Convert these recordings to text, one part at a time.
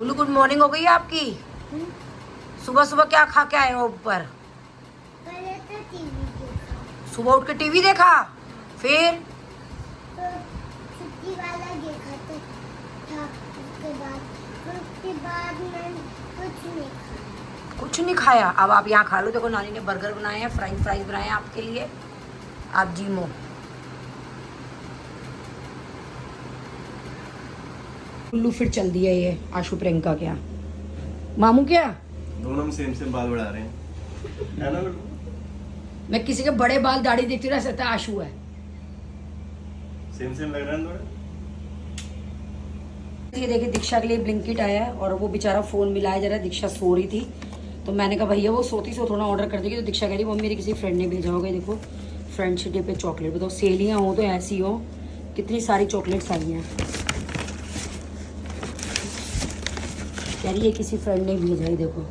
गुल्लू good morning हो गई है आपकी। सुबह सुबह क्या खा के आए हो ऊपर? पहले तो टीवी देखा, सुबह उठ के टीवी देखा, फिर तो छुट्टी वाला देखा था उसके बाद मैं कुछ नहीं खाया। कुछ नहीं खाया। अब आप यहाँ खा लो। देखो नानी ने बर्गर बनाए हैं, फ्राइज बनाए हैं आपके लिए। आप जीमो। गुल्लू फिर चल दिया ये आशु प्रियंका। क्या मामू क्या दोनों में सेम बाल बढ़ा रहे हैं, है ना गुल्लू? मैं किसी के बड़े बाल दाढ़ी देखती रह सकता है। आशु है सेम लग रहा है थोड़ा। ये देखिए दीक्षा के लिए ब्लिंकिट आया है और वो बेचारा फोन मिलाया जा रहा है। दीक्षा सो रही थी तो मैंने कहा भैया वो सोती सो थोड़ा ऑर्डर कर देगी। तो दीक्षा कह रही मम्मी मेरी किसी फ्रेंड ने भेजा होगा। देखो फ्रेंडशिप डे पे चॉकलेट। बताओ सहेलियाँ हो तो ऐसी हो, कितनी सारी चॉकलेट्स आई हैं। कह रही है किसी फ्रेंड ने भेजा है। देखो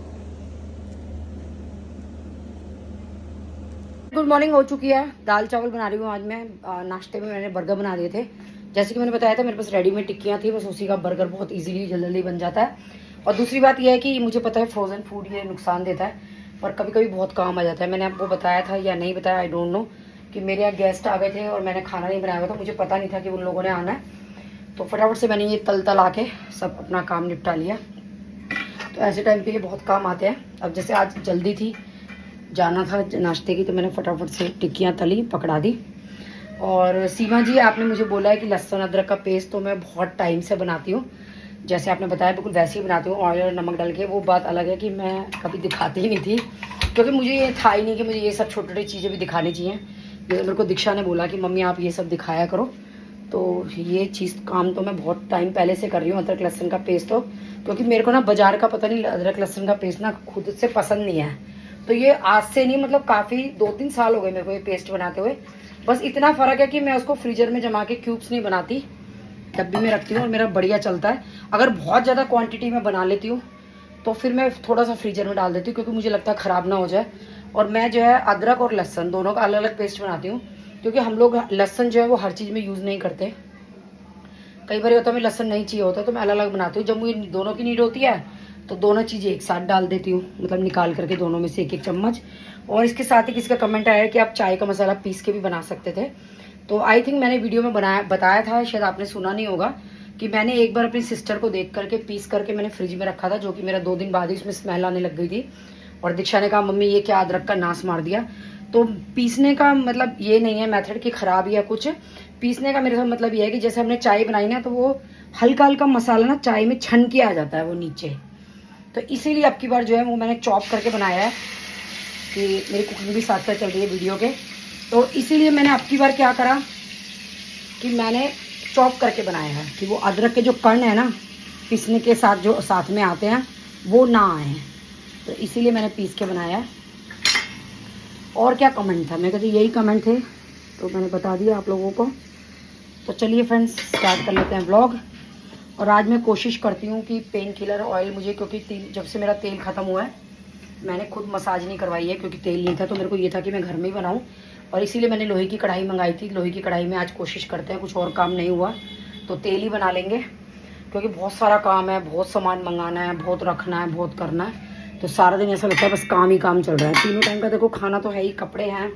गुड मॉर्निंग हो चुकी है। दाल चावल बना रही हूँ आज मैं। नाश्ते में मैंने बर्गर बना दिए थे। जैसे कि मैंने बताया था मेरे पास रेडीमेड टिक्कियाँ थी, बस उसी का बर्गर बहुत इजीली जल्दी बन जाता है। और दूसरी बात यह है कि मुझे पता है फ्रोज़न फूड ये नुकसान देता है, पर कभी कभी बहुत काम आ जाता है। मैंने आपको बताया था या नहीं बताया, आई डोंट नो, कि मेरे यहाँ गेस्ट आ गए थे और मैंने खाना नहीं बनाया हुआ था। मुझे पता नहीं था कि उन लोगों ने आना है, तो फटाफट से मैंने ये तल आके सब अपना काम निपटा लिया। तो ऐसे टाइम पे ये बहुत काम आते हैं। अब जैसे आज जल्दी थी, जाना था नाश्ते की, तो मैंने फटाफट से टिक्कियाँ तली पकड़ा दी। और सीमा जी आपने मुझे बोला है कि लहसुन अदरक का पेस्ट तो मैं बहुत टाइम से बनाती हूँ, जैसे आपने बताया बिल्कुल वैसे ही बनाती हूँ, ऑयल और नमक डाल के। वो बात अलग है कि मैं कभी दिखाती ही नहीं थी, क्योंकि मुझे ये था ही नहीं कि मुझे ये सब छोटी छोटी चीज़ें भी दिखानी चाहिए। ये मेरे को दीक्षा ने बोला कि मम्मी आप ये सब दिखाया करो, तो ये चीज़ काम तो मैं बहुत टाइम पहले से कर रही हूँ। अदरक लहसुन का पेस्ट तो, क्योंकि मेरे को ना बाजार का पता नहीं अदरक लहसुन का पेस्ट ना खुद से पसंद नहीं है। तो ये आज से नहीं, मतलब काफ़ी 2-3 साल हो गए मेरे को ये पेस्ट बनाते हुए। बस इतना फ़र्क है कि मैं उसको फ्रीजर में जमा के क्यूब्स नहीं बनाती, डब्बी में रखती हूँ और मेरा बढ़िया चलता है। अगर बहुत ज़्यादा क्वांटिटी में बना लेती हूँ तो फिर मैं थोड़ा सा फ्रीजर में डाल देती हूँ, क्योंकि मुझे लगता है ख़राब ना हो जाए। और मैं जो है अदरक और लहसुन दोनों का अलग अलग पेस्ट बनाती हूँ, क्योंकि हम लोग लहसुन जो है वो हर चीज़ में यूज़ नहीं करते। कई बार होता है मैं लहसुन नहीं चाहिए होता तो मैं अलग अलग बनाती हूँ। जब मुझे दोनों की नीड होती है तो दोनों चीज़ें एक साथ डाल देती हूँ, मतलब निकाल करके दोनों में से एक एक चम्मच। और इसके साथ ही किसी का कमेंट आया है कि आप चाय का मसाला पीस के भी बना सकते थे, तो आई थिंक मैंने वीडियो में बताया था, शायद आपने सुना नहीं होगा, कि मैंने एक बार अपनी सिस्टर को देख करके पीस करके मैंने फ्रिज में रखा था, जो कि मेरा 2 दिन बाद ही उसमें स्मेल आने लग गई थी। और दीक्षा ने कहा मम्मी ये क्या अदरक का नाश मार दिया। तो पीसने का मतलब ये नहीं है मेथड की ख़राब या कुछ। पीसने का मेरे साथ मतलब ये है कि जैसे हमने चाय बनाई ना, तो वो हल्का हल्का मसाला ना चाय में छन के आ जाता है वो नीचे। तो इसीलिए अब की बार जो है वो मैंने चॉप करके बनाया है, कि मेरी कुकिंग भी साथ साथ चल रही है वीडियो के। तो इसीलिए मैंने अब की बार क्या करा कि मैंने चॉप करके बनाया है, कि वो अदरक के जो कण है ना पीसने के साथ जो साथ में आते हैं वो ना आए। तो इसीलिए मैंने पीस के बनाया है। और क्या कमेंट था, मैं कहती यही कमेंट थे तो मैंने बता दिया आप लोगों को। तो चलिए फ्रेंड्स स्टार्ट कर लेते हैं व्लॉग। और आज मैं कोशिश करती हूँ कि पेन किलर ऑयल मुझे, क्योंकि जब से मेरा तेल ख़त्म हुआ है मैंने खुद मसाज नहीं करवाई है, क्योंकि तेल नहीं था। तो मेरे को ये था कि मैं घर में ही बनाऊँ, और इसीलिए मैंने लोहे की कढ़ाई मंगाई थी। लोहे की कढ़ाई में आज कोशिश करते हैं, कुछ और काम नहीं हुआ तो तेल ही बना लेंगे, क्योंकि बहुत सारा काम है, बहुत सामान मंगाना है, बहुत रखना है, बहुत करना है। तो सारा दिन ऐसा लगता है बस काम ही काम चल रहा है। तीनों टाइम का देखो खाना तो है ही, कपड़े हैं,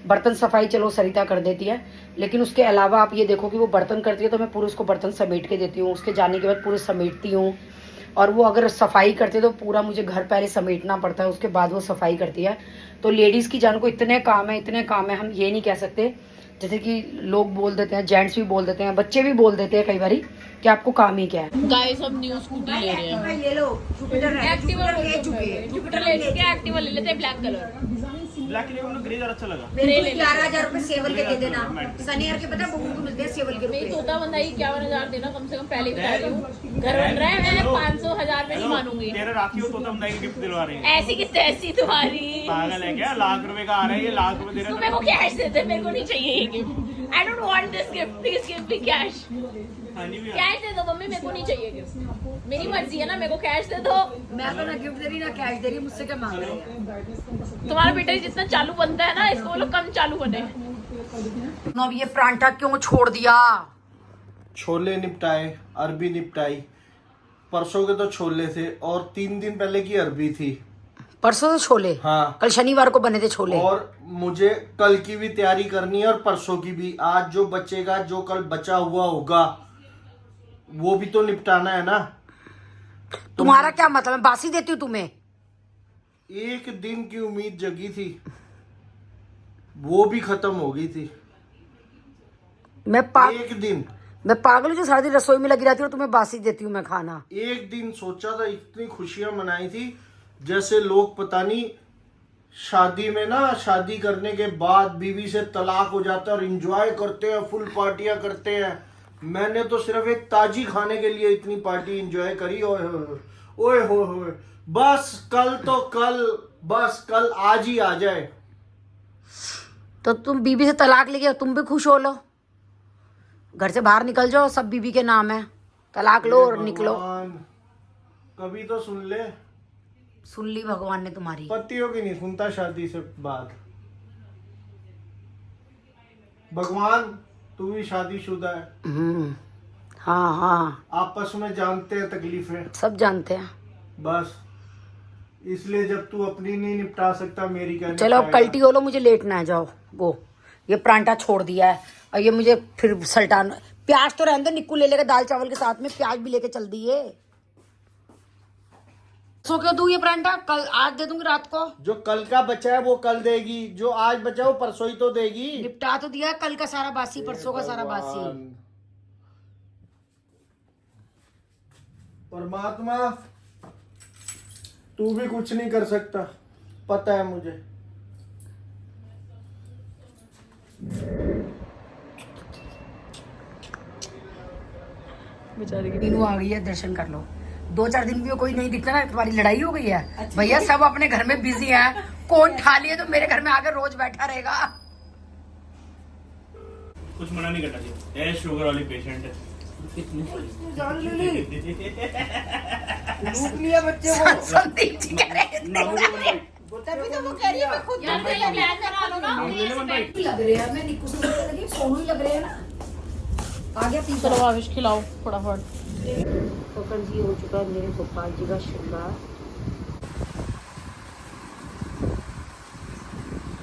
बर्तन सफाई चलो सरिता कर देती है, लेकिन उसके अलावा आप ये देखो कि वो बर्तन करती है तो मैं पूरे उसको बर्तन समेट के देती हूँ, उसके जाने के बाद पूरे समेटती हूँ। और वो अगर सफाई करते तो पूरा मुझे घर पहले समेटना पड़ता है, उसके बाद वो सफाई करती है। तो लेडीज़ की जान को इतने काम है, इतने काम है। हम ये नहीं कह सकते, जैसे कि लोग बोल देते हैं, जेंट्स भी बोल देते हैं, बच्चे भी बोल देते हैं कई बारी कि आपको काम ही क्या है। गाइस हम न्यू स्कूटी ले रहे हैं। ये लो जुपिटर है, एक्टिवा ले चुके हैं। जुपिटर ले चुके हैं, एक्टिवा ले लेते हैं ब्लैक कलर। ब्लैक के लिए मुझे ग्रे ज़्यादा अच्छा लगा। मेरे को 11,000 रुपए सेवल के दे देना। शनिवार के पता बहू को मिलते हैं सेवल के मेरी रुपए। तोता बंदाई 51,000 देना कम से कम, पहले ही बता रही हूँ। घर बन रहा है, मैं 500,000 में नहीं मानूंगी। तेरे राखी हो तो तुम नई गिफ्ट दिलवा रही है। ऐसी की तैसी तुम्हारी। पागल है क्या? लाख रुपए का आ रहा है, ये लाख रुपए दे तुम रहा मेरे को कैश देते, मेरे को नहीं चाहिए ये gift. I don't want this gift, please give me cash. है। कैश दे दो मम्मी, मेरे को नहीं चाहिए गिफ्ट। मेरी मर्जी है ना, मेरे को कैश दे दो। मैं तो ना गिफ्ट दे रही ना कैश दे रही, मुझसे क्या मांग रही है? तुम्हारा बेटा जितना चालू बनता है ना, इसको बोलो कम चालू बने। अब ये परांठा क्यों छोड़ दिया? छोले निपटाए, अरबी निपटाई, परसों के तो छोले थे और 3 दिन पहले की अरबी थी। परसों से छोले? हाँ। कल शनिवार को बने थे छोले। और मुझे कल की भी तैयारी करनी है और परसों की भी। आज जो बचेगा, जो कल बचा हुआ होगा, वो भी तो निपटाना है ना। तुम्हारा क्या मतलब है? बासी देती हूँ तुम्हें? एक दिन की उम्मीद जगी थी, वो भी खत्म हो गई थी। एक दिन मैं पागल हूँ जो सारा दिन रसोई में लगी रहती हूँ और तुम्हें बासी देती हूँ मैं खाना। एक दिन सोचा था, इतनी खुशियां मनाई थी जैसे लोग पता नहीं शादी में ना, शादी करने के बाद बीवी से तलाक हो जाता है और एंजॉय करते हैं, फुल पार्टियां करते हैं। मैंने तो सिर्फ एक ताजी खाने के लिए इतनी पार्टी एंजॉय करी। ओए हो बस कल तो कल, बस कल आज ही आ जाए। तो तुम बीबी से तलाक लेके तुम भी खुश हो लो, घर से बाहर निकल जाओ, सब बीबी के नाम है, तलाक लो और निकलो। कभी तो सुन ले। सुन ली भगवान ने तुम्हारी। पतियों की नहीं सुनता शादी से बाद। भगवान तू भी शादीशुदा है। हाँ हाँ, आपस में जानते हैं तकलीफें, सब जानते हैं। बस इसलिए जब तू अपनी नहीं निपटा सकता, मेरी क्या चलो अब कल्टी हो लो, मुझे लेटना है, जाओ गो। ये परांठा छोड़ दिया है और ये मुझे फिर सल्टान। प्याज तो रहने दो, निक्कू ले लेगा दाल चावल के साथ में, प्याज भी लेके चल दिए। सो क्यों दूं ये परांठा? कल आज दे दूंगी रात को। जो कल का बचा है वो कल देगी, जो आज बचा है वो परसों ही तो देगी। निपटा तो दिया, कल का सारा बासी, परसों का सारा बासी। परमात्मा तू भी कुछ नहीं कर सकता, पता है मुझे। बेचारी की मीनू आ गई है, दर्शन कर लो। 2-4 दिन भी कोई नहीं दिखता ना, तुम्हारी लड़ाई हो गई है। भैया सब अपने घर में बिजी हैं, कौन खा लिए तो मेरे घर में आकर रोज बैठा रहेगा। कुछ मना नहीं करना चाहिए, शुगर वाली पेशेंट है। लूट लिया बच्चे को। संदीप जी कह रहे हैं तभी तो वो कह रही है मैं खुद यार पहले प्लान बना लो ना। लग रहे हैं, मैं निक्कू से बोलने लगी, सोनू ही लग रहे हैं ना। आ गया तीसरा। चलो आविश खिलाओ फटाफट। तो कल जी हो चुका है मेरे गोपाल जी का श्रृंगार।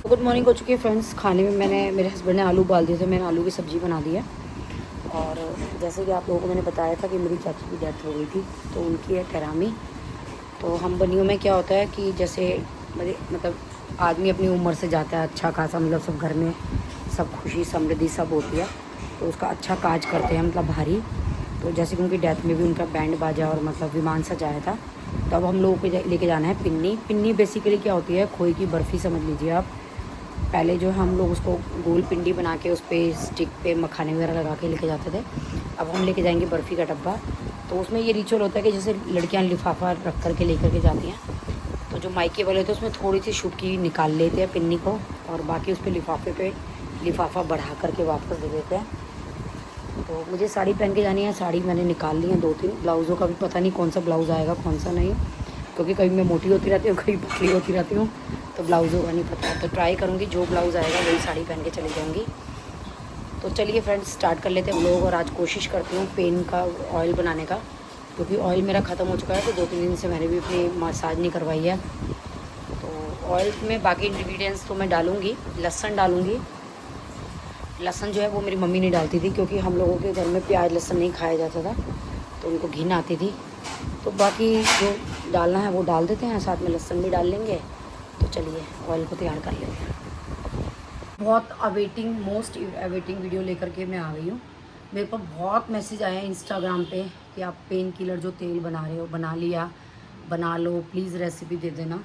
गुड मॉर्निंग हो चुकी है फ्रेंड्स। खाने में मैंने, मेरे हस्बैंड ने आलू उबाल दिए थे, मैंने आलू की सब्जी बना दी है। और जैसे कि आप लोगों को मैंने बताया था कि मेरी चाची की डेथ हो गई थी, तो उनकी है टहरामी। तो हम बनियों में क्या होता है कि जैसे मतलब आदमी अपनी उम्र से जाता है, अच्छा खासा मतलब सब घर में सब खुशी समृद्धि सब होती है, तो उसका अच्छा काज करते हैं मतलब भारी। तो जैसे कि उनकी डेथ में भी उनका बैंड बाजा और मतलब विमान सजाया था। तो अब हम लोगों को लेके जाना है पिन्नी। पिन्नी बेसिकली क्या होती है, खोए की बर्फ़ी समझ लीजिए आप। पहले जो हम लोग उसको गोल पिंडी बना के उस पर स्टिक पे मखाने वगैरह लगा के लेके जाते थे, अब हम लेके जाएंगे बर्फ़ी का डब्बा। तो उसमें ये रिचुअल होता है कि जैसे लड़कियां लिफाफा रख कर के लेकर के जाती हैं, तो जो मायके वाले होते हैं उसमें थोड़ी सी शुबकी निकाल लेते हैं पिन्नी को, और बाकी उस पर लिफाफे पे लिफाफा बढ़ा करके वापस दे देते हैं। तो मुझे साड़ी पहन के जानी है, साड़ी मैंने निकाल ली है 2-3। ब्लाउज़ों का भी पता नहीं कौन सा ब्लाउज़ आएगा कौन सा नहीं, क्योंकि कभी मैं मोटी होती रहती हूँ, कभी पतली होती रहती हूँ, तो ब्लाउज़ों का नहीं पता। तो ट्राई करूँगी, जो ब्लाउज़ आएगा वही साड़ी पहन के चली जाऊँगी। तो चलिए फ्रेंड्स स्टार्ट कर लेते हैं व्लॉग। और आज कोशिश करती हूँ पेन का ऑयल बनाने का, क्योंकि ऑयल मेरा ख़त्म हो चुका है। तो 2-3 दिन से मैंने भी अपनी मसाज नहीं करवाई है। तो ऑयल में बाकी इंग्रेडिएंट्स तो मैं डालूँगी, लहसुन डालूँगी। लहसुन जो है वो मेरी मम्मी नहीं डालती थी, क्योंकि हम लोगों के घर में प्याज लहसुन नहीं खाया जाता था, तो उनको घिन आती थी। तो बाकी जो डालना है वो डाल देते हैं, साथ में लहसुन भी डाल लेंगे। तो चलिए ऑयल को तैयार कर लेते हैं। बहुत अवेटिंग, मोस्ट अवेटिंग वीडियो लेकर के मैं आ गई हूँ। मेरे पर बहुत मैसेज आए हैं इंस्टाग्राम पे कि आप पेन किलर जो तेल बना रहे हो बना लिया, बना लो, प्लीज़ रेसिपी दे देना।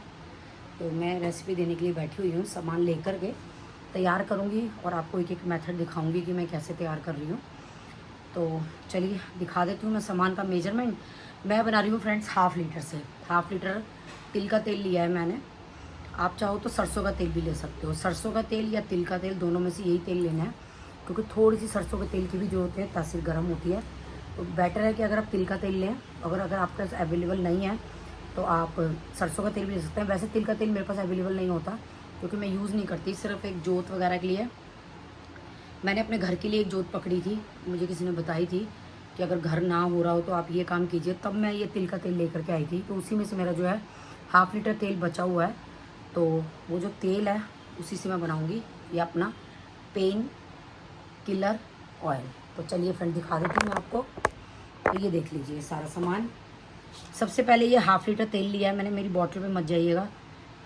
तो मैं रेसिपी देने के लिए बैठी हुई हूँ, सामान लेकर के तैयार करूँगी और आपको एक एक मेथड दिखाऊँगी कि मैं कैसे तैयार कर रही हूँ। तो चलिए दिखा देती हूँ मैं सामान का मेजरमेंट। मैं बना रही हूँ फ्रेंड्स 1/2 लीटर से। 1/2 लीटर तिल का तेल लिया है मैंने। आप चाहो तो सरसों का तेल भी ले सकते हो। सरसों का तेल या तिल का तेल, दोनों में से यही तेल लेना है, क्योंकि थोड़ी सी सरसों के तेल की भी जो होती है तासीर गर्म होती है। तो बेटर है कि अगर आप तिल का तेल लें, अगर आपके पास अवेलेबल नहीं है तो आप सरसों का तेल भी ले सकते हैं। वैसे तिल का तेल मेरे पास अवेलेबल नहीं होता, क्योंकि मैं यूज़ नहीं करती, सिर्फ एक जोत वगैरह के लिए। मैंने अपने घर के लिए एक जोत पकड़ी थी, मुझे किसी ने बताई थी कि अगर घर ना हो रहा हो तो आप ये काम कीजिए। तब मैं ये तिल का तेल लेकर के आई थी, तो उसी में से मेरा जो है 1/2 लीटर तेल बचा हुआ है। तो वो जो तेल है उसी से मैं बनाऊँगी ये अपना पेन किलर ऑयल। तो चलिए फ्रेंड दिखा देती हूँ मैं आपको। तो ये देख लीजिए सारा सामान। सबसे पहले ये 1/2 लीटर तेल लिया है मैंने, मेरी बॉटल पे मत जाइएगा,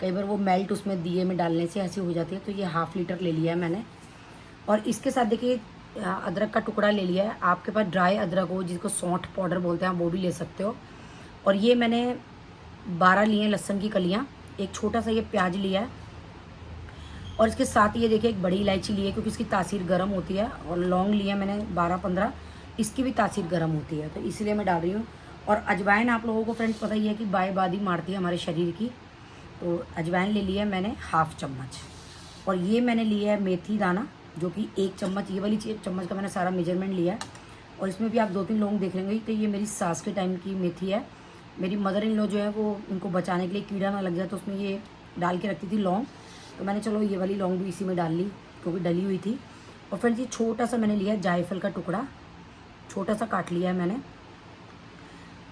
कई बार वो मेल्ट उसमें दिए में डालने से ऐसी हो जाती है। तो ये 1/2 लीटर ले लिया है मैंने। और इसके साथ देखिए अदरक का टुकड़ा ले लिया है। आपके पास ड्राई अदरक हो जिसको सौंठ पाउडर बोलते हैं, वो भी ले सकते हो। और ये मैंने 12 लिए लहसुन की कलियाँ, एक छोटा सा ये प्याज लिया है। और इसके साथ ये देखिए एक बड़ी इलायची ली है क्योंकि इसकी तासीर गर्म होती है। और लौंग लिया मैंने 12-15, इसकी भी तासीर गर्म होती है, तो इसीलिए मैं डाल रही हूँ। और अजवाइन आप लोगों को फ्रेंड्स पता ही है कि बाय बादी मारती है हमारे शरीर की। तो अजवाइन ले लिया है मैंने 1/2 चम्मच। और ये मैंने लिया है मेथी दाना, जो कि 1 चम्मच, ये वाली चम्मच का मैंने सारा मेजरमेंट लिया है। और इसमें भी आप 2-3 लौंग देख लेंगे। तो ये मेरी सास के टाइम की मेथी है। मेरी मदर इन लॉ जो है वो इनको बचाने के लिए कीड़ा ना लग जाए तो उसमें ये डाल के रखती थी लौंग। तो मैंने चलो ये वाली लौंग भी इसी में डाल ली क्योंकि डली हुई थी। और फ्रेंड्स ये छोटा सा मैंने लिया है जायफल का टुकड़ा, छोटा सा काट लिया है मैंने।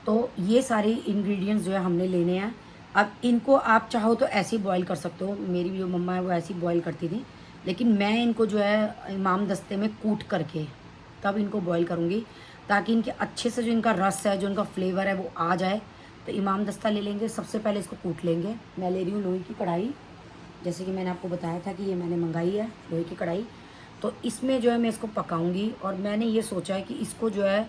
तो ये सारे इंग्रेडिएंट्स जो है हमने लेने हैं। अब इनको आप चाहो तो ऐसे ही बॉईल कर सकते हो, मेरी जो मम्मा है वो ऐसे ही बॉईल करती थी, लेकिन मैं इनको जो है इमाम दस्ते में कूट करके तब इनको बॉईल करूँगी, ताकि इनके अच्छे से जो इनका रस है, जो इनका फ्लेवर है वो आ जाए। तो इमाम दस्ता ले लेंगे, सबसे पहले इसको कूट लेंगे। मैं ले रही हूँ लोहे की कढ़ाई, जैसे कि मैंने आपको बताया था कि ये मैंने मंगाई है लोहे की कढ़ाई। तो इसमें जो है मैं इसको पकाऊंगी। और मैंने ये सोचा है कि इसको जो है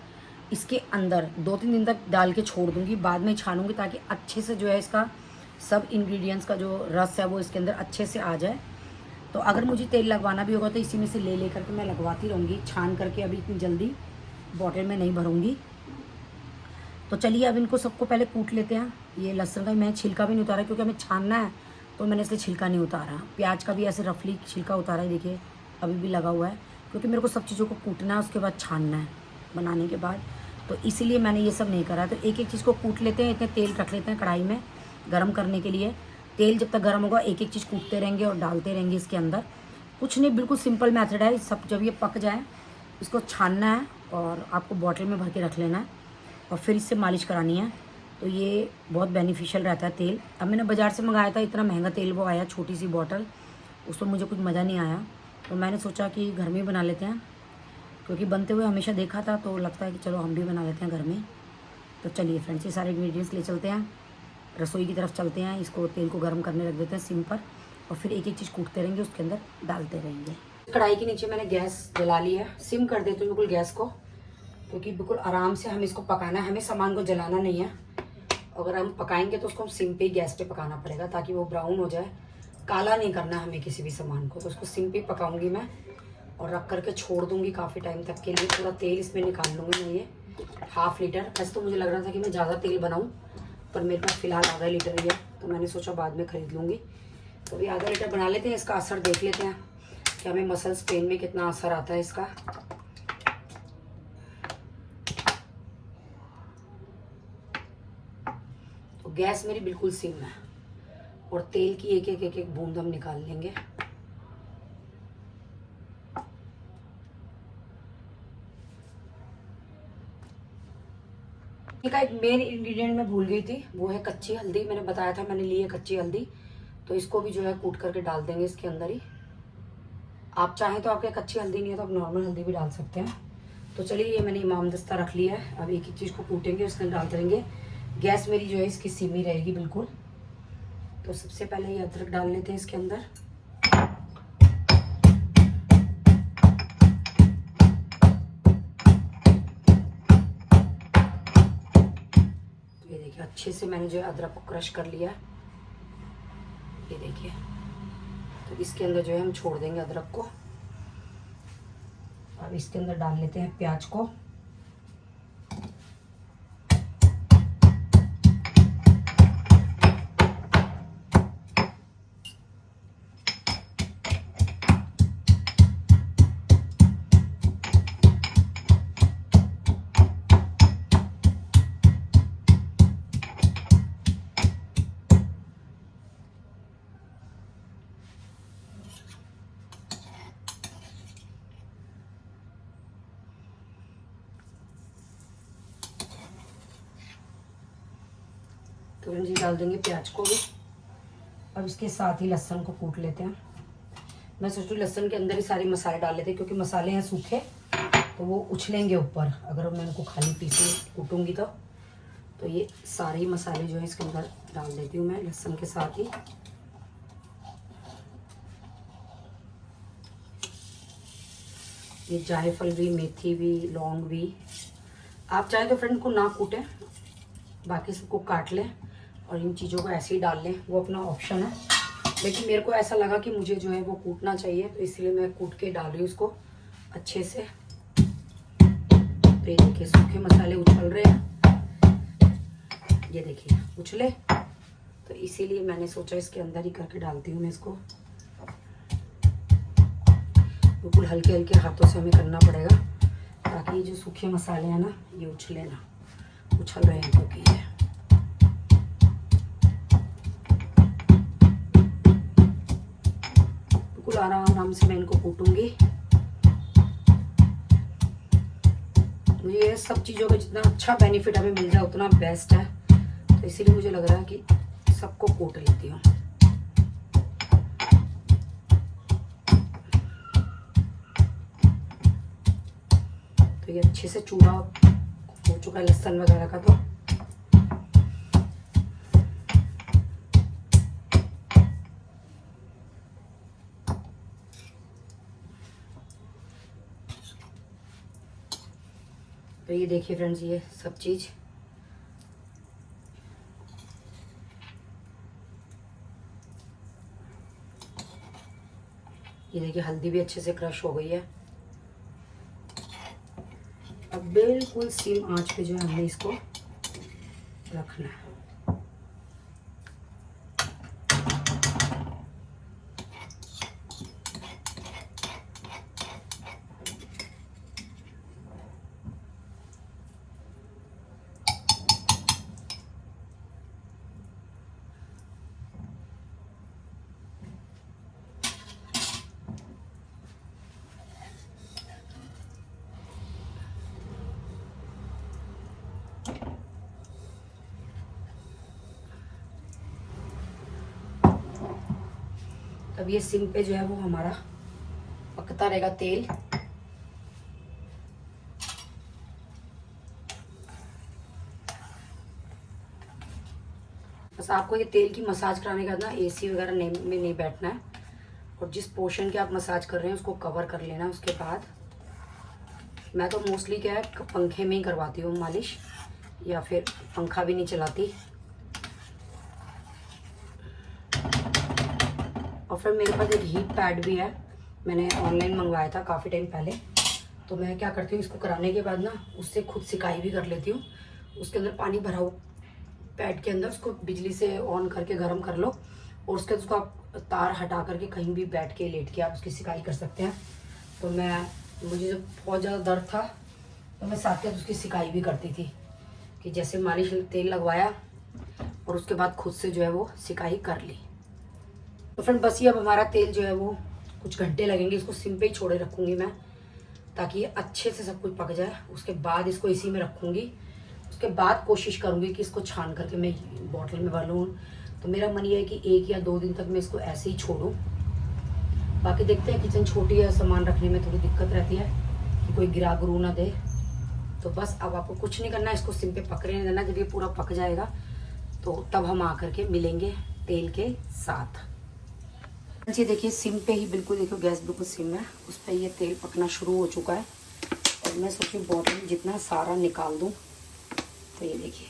इसके अंदर 2-3 दिन तक डाल के छोड़ दूंगी, बाद में छानूंगी, ताकि अच्छे से जो है इसका सब इंग्रेडिएंट्स का जो रस है वो इसके अंदर अच्छे से आ जाए। तो अगर मुझे तेल लगवाना भी होगा तो इसी में से ले लेकर के मैं लगवाती रहूँगी, छान करके अभी इतनी जल्दी बॉटल में नहीं भरूँगी। तो चलिए अब इनको सबको पहले कूट लेते हैं। ये लहसुन का मैं छिलका भी नहीं उतारा क्योंकि हमें छानना है, तो मैंने इसलिए छिलका नहीं उतारा। प्याज का भी ऐसे रफली छिलका उतारा है, देखिए अभी भी लगा हुआ है, क्योंकि मेरे को सब चीज़ों को कूटना है, उसके बाद छानना है बनाने के बाद। तो इसीलिए मैंने ये सब नहीं करा। तो एक एक चीज़ को कूट लेते हैं, इतने तेल रख लेते हैं कढ़ाई में गर्म करने के लिए। तेल जब तक गर्म होगा एक एक चीज़ कूटते रहेंगे और डालते रहेंगे इसके अंदर। कुछ नहीं, बिल्कुल सिंपल मेथड है। सब जब ये पक जाए इसको छानना है और आपको बॉटल में भर के रख लेना है और फिर इससे मालिश करानी है। तो ये बहुत बेनिफिशियल रहता है तेल। अब मैंने बाज़ार से मंगाया था, इतना महंगा तेल वो आया, छोटी सी बॉटल, उसमें मुझे कुछ मज़ा नहीं आया। तो मैंने सोचा कि घर में ही बना लेते हैं, क्योंकि बनते हुए हमेशा देखा था, तो लगता है कि चलो हम भी बना लेते हैं घर में। तो चलिए फ्रेंड्स ये सारे इंग्रेडिएंट्स ले चलते हैं, रसोई की तरफ चलते हैं। इसको तेल को गर्म करने रख देते हैं सिम पर, और फिर एक एक चीज़ कूटते रहेंगे, उसके अंदर डालते रहेंगे। कढ़ाई के नीचे मैंने गैस जला ली है, सिम कर देती हूँ बिल्कुल गैस को, क्योंकि बिल्कुल आराम से हमें इसको पकाना है, हमें सामान को जलाना नहीं है। अगर हम पकाएंगे तो उसको हम सिम पे गैस पे पकाना पड़ेगा, ताकि वो ब्राउन हो जाए। काला नहीं करना हमें किसी भी सामान को। तो उसको सिम पे पकाऊंगी मैं और रख करके छोड़ दूंगी काफ़ी टाइम तक के लिए। पूरा तेल इसमें निकाल लूँगी मैं। ये 1/2 लीटर, वैसे तो मुझे लग रहा था कि मैं ज़्यादा तेल बनाऊँ, पर मेरे पास फ़िलहाल आधा लीटर ही है, तो मैंने सोचा बाद में ख़रीद लूँगी। तो अभी आधा लीटर बना लेते हैं, इसका असर देख लेते हैं कि हमें मसल्स पेन में कितना असर आता है इसका। तो गैस मेरी बिल्कुल सिम है और तेल की एक एक बूंद हम निकाल लेंगे। का एक मेन इंग्रेडिएंट मैं भूल गई थी, वो है कच्ची हल्दी। मैंने बताया था मैंने ली है कच्ची हल्दी, तो इसको भी जो है कूट करके डाल देंगे इसके अंदर ही। आप चाहें तो आपके कच्ची हल्दी नहीं है तो आप नॉर्मल हल्दी भी डाल सकते हैं। तो चलिए ये मैंने इमाम दस्ता रख लिया है। अब एक एक चीज़ को कूटेंगे, उसके अंदर डालते रहेंगे। गैस मेरी जो है इसकी सीमी रहेगी बिल्कुल। तो सबसे पहले ये अदरक डाल लेते हैं इसके अंदर। ये देखिए अच्छे से मैंने जो है अदरक को क्रश कर लिया, ये देखिए। तो इसके अंदर जो है हम छोड़ देंगे अदरक को। अब इसके अंदर डाल लेते हैं प्याज को। तो जी डाल देंगे प्याज को भी। अब इसके साथ ही लहसुन को कूट लेते हैं। मैं सोच रही हूँ लहसुन के अंदर ही सारे मसाले डाल लेते हैं, क्योंकि मसाले हैं सूखे तो वो उछलेंगे ऊपर अगर मैं इनको खाली पीसे कूटूंगी तो ये सारे ही मसाले जो है इसके अंदर डाल देती हूँ मैं लहसुन के साथ ही। ये जायफल भी, मेथी भी, लौंग भी, आप चाहे तो फ्रेंड को ना कूटें, बाकी सबको काट लें और इन चीज़ों को ऐसे ही डाल लें, वो अपना ऑप्शन है। लेकिन मेरे को ऐसा लगा कि मुझे जो है वो कूटना चाहिए, तो इसलिए मैं कूट के डाल रही हूँ उसको अच्छे से। तो ये देखिए सूखे मसाले उछल रहे हैं, ये देखिए उछले, तो इसीलिए मैंने सोचा इसके अंदर ही करके डालती हूँ मैं इसको। बिल्कुल हल्के हल्के हाथों से हमें करना पड़ेगा ताकि ये जो सूखे मसाले हैं ना ये उछले ना, उछल रहे हैं क्योंकि ये बिल्कुल आराम से मैं इनको कूटूंगी। मुझे ये सब चीज़ों का जितना अच्छा बेनिफिट हमें मिल जाए उतना बेस्ट है, तो इसीलिए मुझे लग रहा है कि सबको कूट लेती हूँ। तो ये अच्छे से चूड़ा हो चुका है लहसुन वगैरह का। तो ये देखिए फ्रेंड्स ये सब चीज़ ये देखिए हल्दी भी अच्छे से क्रश हो गई है। अब बिल्कुल सिम आंच पे जो है हमने इसको रखना है। अब ये सिम पे जो है वो हमारा पकता रहेगा तेल। बस आपको ये तेल की मसाज कराने का ना एसी वगैरह में नहीं बैठना है, और जिस पोर्शन के आप मसाज कर रहे हैं उसको कवर कर लेना है। उसके बाद मैं तो मोस्टली क्या है पंखे में ही करवाती हूँ मालिश, या फिर पंखा भी नहीं चलाती। और फिर मेरे पास एक हीट पैड भी है, मैंने ऑनलाइन मंगवाया था काफ़ी टाइम पहले। तो मैं क्या करती हूँ इसको कराने के बाद ना उससे खुद सिकाई भी कर लेती हूँ। उसके अंदर पानी भरा हो पैड के अंदर, उसको बिजली से ऑन करके गर्म कर लो, और उसके बाद उसको आप तार हटा करके कहीं भी बैठ के लेट के आप उसकी सिकाई कर सकते हैं। तो मुझे जब बहुत ज़्यादा दर्द था तो मैं साथ साथ उसकी सिकाई भी करती थी, कि जैसे मालिश तेल लगवाया और उसके बाद खुद से जो है वो सिकाई कर ली। तो फ्रेंड बस ये अब हमारा तेल जो है वो कुछ घंटे लगेंगे, इसको सिम पे ही छोड़े रखूँगी मैं ताकि ये अच्छे से सब कुछ पक जाए। उसके बाद इसको इसी में रखूँगी, उसके बाद कोशिश करूँगी कि इसको छान करके मैं बॉटल में भरूँ। तो मेरा मन ये है कि 1 या 2 दिन तक मैं इसको ऐसे ही छोड़ूँ। बाकी देखते हैं, किचन छोटी है, सामान रखने में थोड़ी दिक्कत रहती है कि कोई गिरा गुरू ना दे। तो बस अब आपको कुछ नहीं करना, इसको सिम पे पक रहने देना। जब ये पूरा पक जाएगा तो तब हम आकर के मिलेंगे तेल के साथ। जी देखिए सिम पे ही बिल्कुल, देखो गैस बिल्कुल सिम है, उस पर ये तेल पकना शुरू हो चुका है। और मैं सोची बॉटल जितना सारा निकाल दूं। तो ये देखिए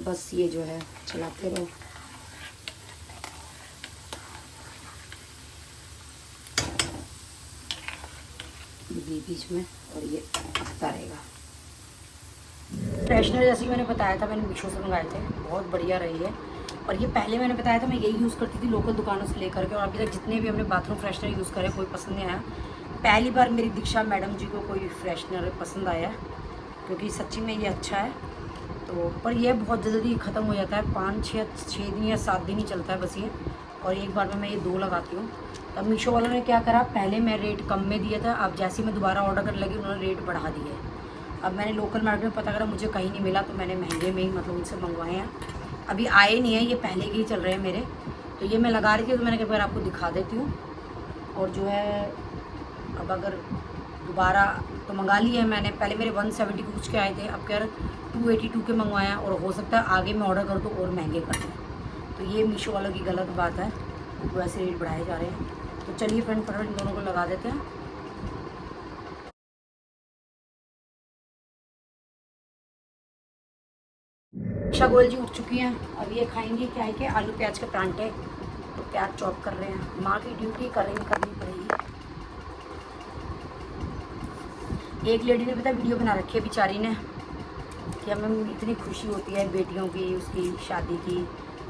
बस ये जो है चलाते रहो। बीच में, और ये पकता रहेगा। फ्रेशनर जैसे मैंने बताया था, मैंने मीशो से मंगाए थे, बहुत बढ़िया रही है। और ये पहले मैंने बताया था मैं यही यूज़ करती थी लोकल दुकानों से लेकर के, और अभी तक जितने भी हमने बाथरूम फ्रेशनर यूज़ करे कोई पसंद नहीं आया। पहली बार मेरी दीक्षा मैडम जी को कोई फ्रेशनर पसंद आया, क्योंकि सच्ची में ये अच्छा है। तो पर ये बहुत जल्दी ख़त्म हो जाता है, 5-6 दिन या 7 दिन ही चलता है बस ये। और एक बार में मैं ये 2 लगाती हूँ। तब मीशो वालों ने क्या करा, पहले मैं रेट कम में दिया था, अब जैसे मैं दोबारा ऑर्डर करने लगी उन्होंने रेट बढ़ा दिए। अब मैंने लोकल मार्केट में पता करा, मुझे कहीं नहीं मिला, तो मैंने महंगे में ही मतलब उनसे मंगवाए हैं। अभी आए नहीं है, ये पहले के ही चल रहे हैं मेरे। तो ये मैं लगा रही थी, तो मैंने कहा आपको दिखा देती हूँ। और जो है अब अगर दोबारा तो मंगा लिए हैं मैंने, पहले मेरे 170 कुछ के आए थे, अब कह 282 के मंगवाए हैं, और हो सकता है आगे मैं ऑर्डर कर दूँ और महंगे कर दूँ। तो ये मीशो वालों की गलत बात है, वो ऐसे रेट बढ़ाए जा रहे हैं। तो चलिए फ्रेंड फटाफट इन दोनों को लगा देते हैं। ईशा गोयल जी उठ चुकी हैं, अब ये खाएंगी क्या है कि आलू प्याज के परांठे। तो प्याज चॉप कर रहे हैं, माँ की ड्यूटी करनी पड़ेगी। एक लेडी ने पता वीडियो बना रखी है बेचारी ने कि हमें इतनी खुशी होती है बेटियों की, उसकी शादी की।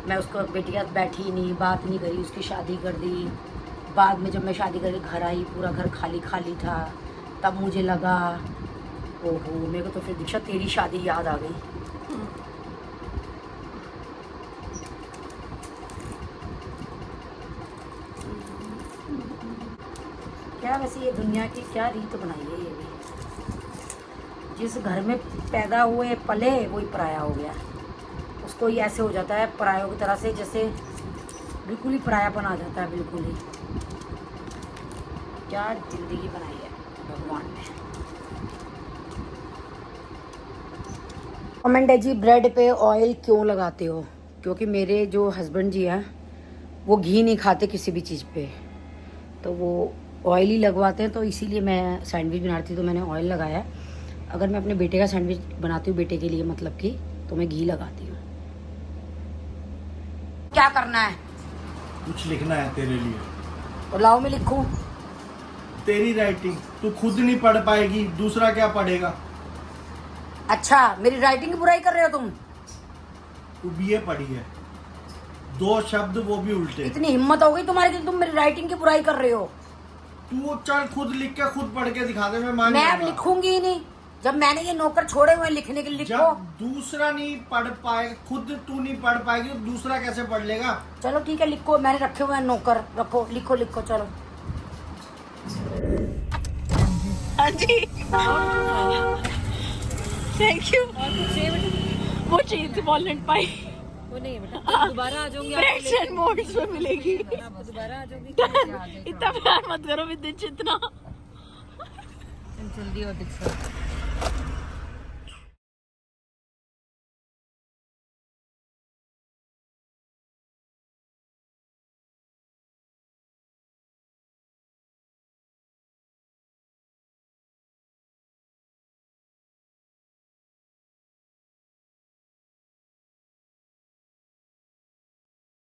मैं उसको बेटी के साथ बैठी ही नहीं, बात नहीं करी, उसकी शादी कर दी। बाद में जब मैं शादी करके घर आई, पूरा घर खाली खाली था, तब मुझे लगा ओहो, मेरे को तो फिर दीक्षा तेरी शादी याद आ गई। क्या वैसे ये दुनिया की क्या रीत बनाई है ये भी, जिस घर में पैदा हुए पले वही पराया हो गया। उसको ही ऐसे हो जाता है परायों की तरह से, जैसे बिल्कुल ही परायापन आ जाता है, बिल्कुल ही। क्या जिंदगी बनाई है भगवान ने। कमेंट है जी, ब्रेड पे ऑयल क्यों लगाते हो? क्योंकि मेरे जो हस्बैंड जी हैं वो घी नहीं खाते किसी भी चीज़ पे, तो वो ऑयल ही लगवाते हैं। तो इसीलिए मैं सैंडविच बनाती तो मैंने ऑयल लगाया है। अगर मैं अपने बेटे का सैंडविच बनाती हूँ बेटे के लिए मतलब कि, तो मैं घी लगाती हूँ। क्या करना है? कुछ लिखना है तेरे लिए, तो लाओ मैं लिखूं। तेरी राइटिंग तू खुद नहीं पढ़ पाएगी, दूसरा क्या पढ़ेगा? अच्छा, मेरी राइटिंग की बुराई कर रहे हो तुम? तू बीए पढ़ी है, 2 शब्द वो भी उल्टे। इतनी हिम्मत हो गई तुम्हारी कि तुम मेरी राइटिंग की बुराई कर रहे हो? तू चल खुद लिख के खुद पढ़ के दिखा दे, मैं मान मैं अब लूंगा। लिखूंगी ही नहीं, जब मैंने ये नौकर छोड़े हुए हैं लिखने के लिए। लिखो। जब दूसरा नहीं पढ़ पाए, खुद तू नहीं पढ़ पाएगी तो दूसरा कैसे पढ़ लेगा? चलो ठीक है, लिखो, मैंने रखे हुए हैं नौकर, रखो, लिखो लिखो, चलो। हाँ जी, थैंक यू। वो चाहिए थी वॉलनट पाई, वो नहीं बेटा, दोबारा आ जाऊंगी, ब्रेड्स एंड मोल्ड्स में मिलेगी। दोबारा आ जाऊंगी। इतना प्यार मत करो विदित, इतना जल्दी और दिख